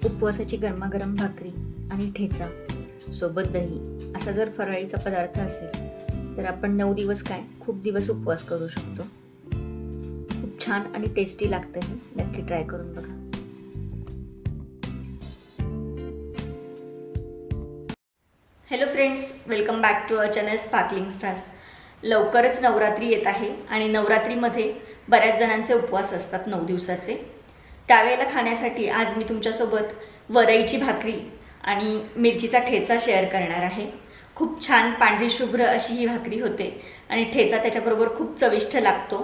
उपवासाची गरमागरम भाकरी आणि ठेचा सोबत दही असा जर फराळीचा पदार्थ असेल तर आपण 9 दिवस काय खूप दिवस उपवास करू शकतो. खूप छान आणि टेस्टी लागतं. हे नक्की ट्राय करून बघा. Hello friends, welcome back to our channel sparkling stars. लवकरच नवरात्री येत आहे आणि नवरात्रीमध्ये बऱ्याच जणांचे उपवास असतात 9 दिवसाचे. त्यावेळेला खाण्यासाठी आज मी तुमच्यासोबत वरईची भाकरी आणि मिरचीचा ठेचा शेअर करणार आहे. खूप छान पांढरी शुभ्र अशी ही भाकरी होते आणि ठेचा त्याच्याबरोबर खूप चविष्ट लागतो.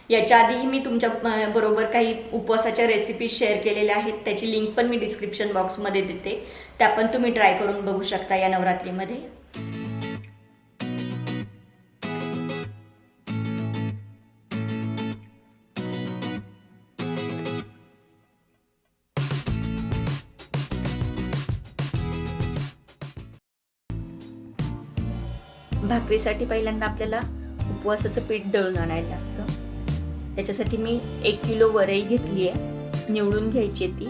याच्या आधीही मी तुमच्या बरोबर काही उपवासाच्या रेसिपीज शेअर केलेल्या आहेत. त्याची लिंक पण मी डिस्क्रिप्शन बॉक्समध्ये देते. त्या पण तुम्ही ट्राय करून बघू शकता या नवरात्रीमध्ये. भाकरीसाठी पहिल्यांदा आपल्याला उपवासाचं पीठ दळून आणायला लागतं. त्याच्यासाठी मी 1 किलो वरई घेतली आहे. निवडून घ्यायची ती,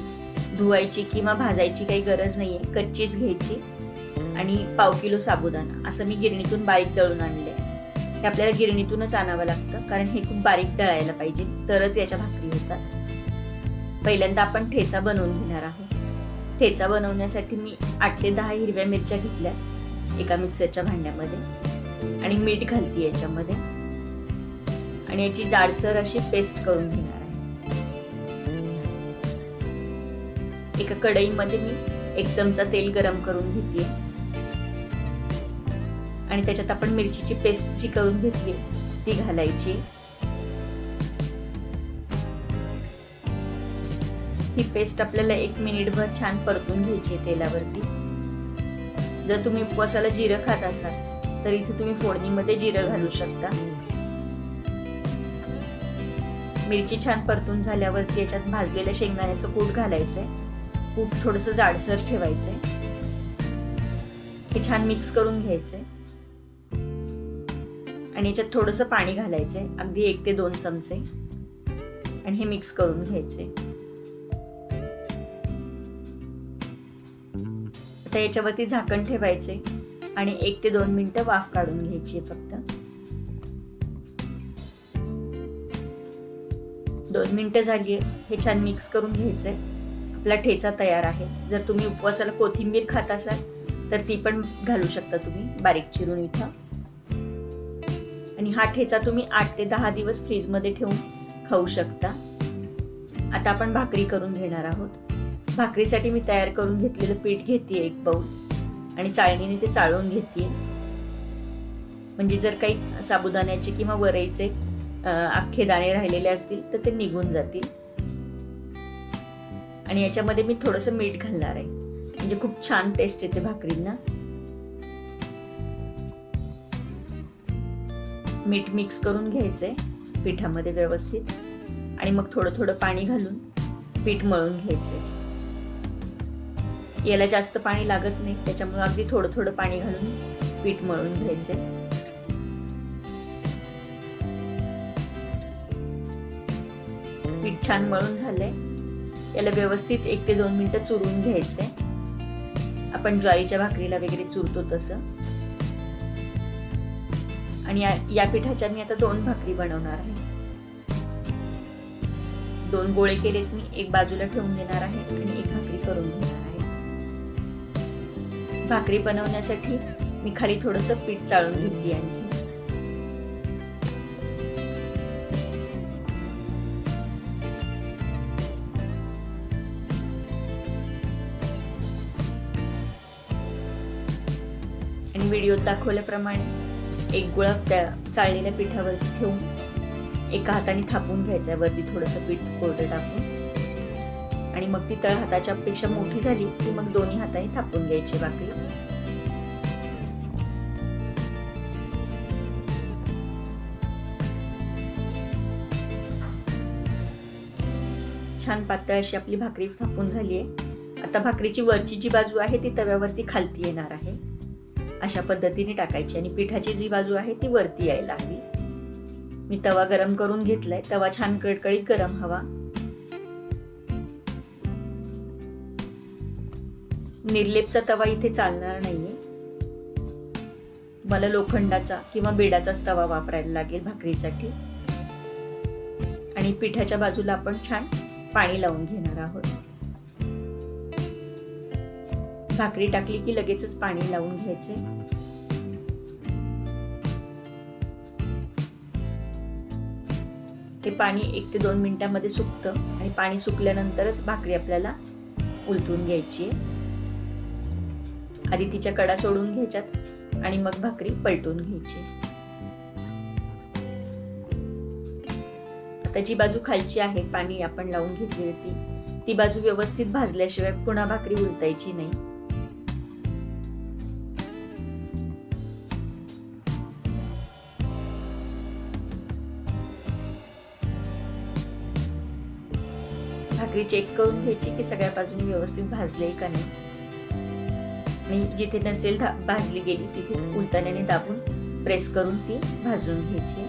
धुवायची किंवा भाजायची काही गरज नाही आहे, कच्चीच घ्यायची. आणि 1/2 किलो साबुदाणा असं मी गिरणीतून बारीक दळून आणले. हे आपल्याला गिरणीतूनच आणावं लागतं कारण हे खूप बारीक दळायला पाहिजे, तरच याच्या भाकरी होतात. पहिल्यांदा आपण ठेचा बनवून घेणार आहोत. ठेचा बनवण्यासाठी मी 8 ते 10 हिरव्या मिरच्या घेतल्या एका मिक्सरच्या भांड्यामध्ये आणि मीठ घालते याच्यामध्ये आणि याची जाडसर अशी पेस्ट करून घेणार आहे. एका कढईमध्ये मी 1 चमचा तेल गरम करून घेते आणि त्याच्यात आपण मिरचीची पेस्ट जी करून घेतली ती घालायची. ही पेस्ट आपल्याला 1 मिनिटभर छान परतून घ्यायची तेलावरती. जर तुम्ही उपवासाला जिरं खात असाल तर इथे तुम्ही फोडणीमध्ये जिरं घालू शकता. मिरची छान परतून झाल्यावरती याच्यात भाजलेल्या शेंगदाण्याचं कूट घालायचंय. कूट थोडंसं जाडसर ठेवायचंय. हे छान मिक्स करून घ्यायचंय आणि याच्यात थोडंसं पाणी घालायचंय, अगदी 1 ते 2 चमचे, आणि हे मिक्स करून घ्यायचंय. आता याच्यावरती झाकण ठेवायचे आणि 1 ते 2 मिनिटं वाफ काढून घ्यायची फक्त. 2 मिनिटं झाली आहे. हे छान मिक्स करून घ्यायचंय. आपला ठेचा तयार आहे. जर तुम्ही उपवासाला कोथिंबीर खात असाल तर ती पण घालू शकता तुम्ही बारीक चिरून इथं. आणि हा ठेचा तुम्ही 8 ते 10 दिवस फ्रीजमध्ये ठेवून खाऊ शकता. आता आपण भाकरी करून घेणार आहोत. भाकरीसाठी मी तयार करून घेतलेलं पीठ घेते 1 बाउल आणि चाळणीने ते चाळून घेते. म्हणजे जर काही साबुदाण्याचे किंवा वरईचे अख्खे दाणे राहिलेले असतील तर ते निघून जातील. आणि याच्यामध्ये मी थोडंसं मीठ घालणार आहे, म्हणजे खूप छान टेस्ट येते भाकरींना. मीठ मिक्स करून घ्यायचंय पिठामध्ये व्यवस्थित आणि मग थोडं थोडं पाणी घालून पीठ मळून घ्यायचंय. याला जास्त पाणी लागत नाही, त्याच्यामुळे अगदी थोडं थोडं पाणी घालून पीठ मळून घ्यायचे. पीठ छान मळून झालंय. याला व्यवस्थित 1 ते 2 मिनिटं चुरून घ्यायचे. आपण ज्वारीच्या भाकरीला वगैरे चुरतो तसं. आणि या पिठाच्या मी आता 2 भाकरी बनवणार आहे. 2 गोळे केलेत मी, एक बाजूला ठेवून देणार आहे आणि एक भाकरी करून घेणार आहे. भाकरी बनवण्यासाठी मी खाली थोडंसं पीठ चाळून घेतली आणखी. आणि व्हिडिओत दाखवल्याप्रमाणे एक गोळा त्या चाळलेल्या पिठावरती ठेवून एका हाताने थापून घ्यायचा, वरती थोडंसं पीठ कोरडं टाकून. आणि मग ती तळ हाताच्या पेक्षा मोठी झाली की मग दोन्ही हाताने थापून घ्यायची भाकरी. छान पातळ अशी आपली भाकरी थापून झाली आहे. आता भाकरीची वरची जी बाजू आहे ती तव्यावरती खालती येणार आहे. अशा पद्धतीने टाकायची आणि पिठाची जी बाजू आहे ती वरती यायला हवी. मी तवा गरम करून घेतलाय. तवा छान कडकडीत गरम हवा. निर्लेपचा तवा इथे चालणार नाहीये, मला लोखंडाचा किंवा बेडाचाच तवा वापरायला लागेल भाकरीसाठी. आणि पिठाच्या बाजूला आपण छान पाणी लावून घेणार आहोत. भाकरी टाकली की लगेचच पाणी लावून घ्यायचे. हे पाणी 1 ते 2 मिनिटांमध्ये सुकतं आणि पाणी सुकल्यानंतरच भाकरी आपल्याला उलटून घ्यायची आहे. आधी तिच्या कडा सोडून घ्यायच्यात आणि मग भाकरी पलटून घ्यायची. आता जी बाजू खालची आहे पाणी आपण लावून घेतली होती ती बाजू व्यवस्थित भाजल्याशिवाय पुन्हा भाकरी उलटायची नाही. भाकरी चेक करून घ्यायची की सगळ्या बाजूने व्यवस्थित भाजले का नाही, आणि जिथे नसेल भाजली गेली तिथे उलटण्याने दाबून प्रेस करून ती भाजून घ्यायची.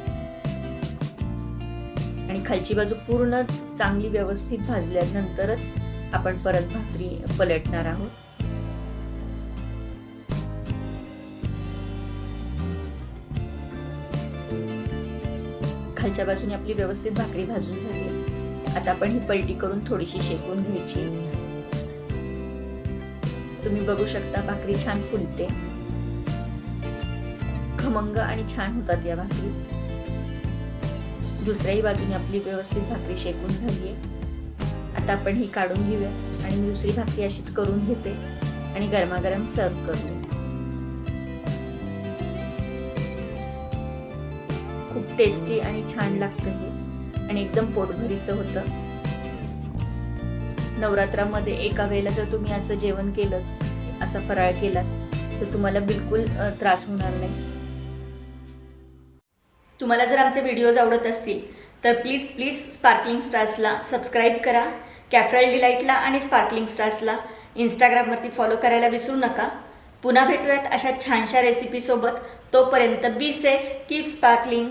आणि खालची बाजू पूर्ण चांगली व्यवस्थित भाजल्यानंतरच आपण परत भाकरी पलटणार आहोत. खालच्या बाजूने आपली व्यवस्थित भाकरी भाजून झाली. आता आपण ही पलटी करून थोडीशी शेकून घ्यायची. तुम्ही बघू शकता भाकरी छान फुलते, खमंग आणि छान होतात या भाकरी. दुसऱ्याही बाजूने आपली व्यवस्थित भाकरी शेकून झालीये. आता आपण ही काढून घेऊया आणि मी दुसरी भाकरी अशीच करून घेते आणि गरमागरम सर्व करूया. खूप टेस्टी आणि छान लागतं हे आणि एकदम पोटभरीचं होतं. नवरात्रामध्ये एका वेळेला जर तुम्ही असं जेवण केलं, असा फराळ केला तर तुम्हाला बिलकुल त्रास होणार नाही. तुम्हाला जर आमचे व्हिडिओज आवडत असतील तर प्लीज स्पार्कलिंग स्टार्सला सबस्क्राईब करा. कॅफ्राईल डिलाईटला आणि स्पार्कलिंग स्टार्सला इंस्टाग्रामवरती फॉलो करायला विसरू नका. पुन्हा भेटूयात अशा छानशा रेसिपीसोबत. तोपर्यंत बी सेफ, कीप स्पार्कलिंग.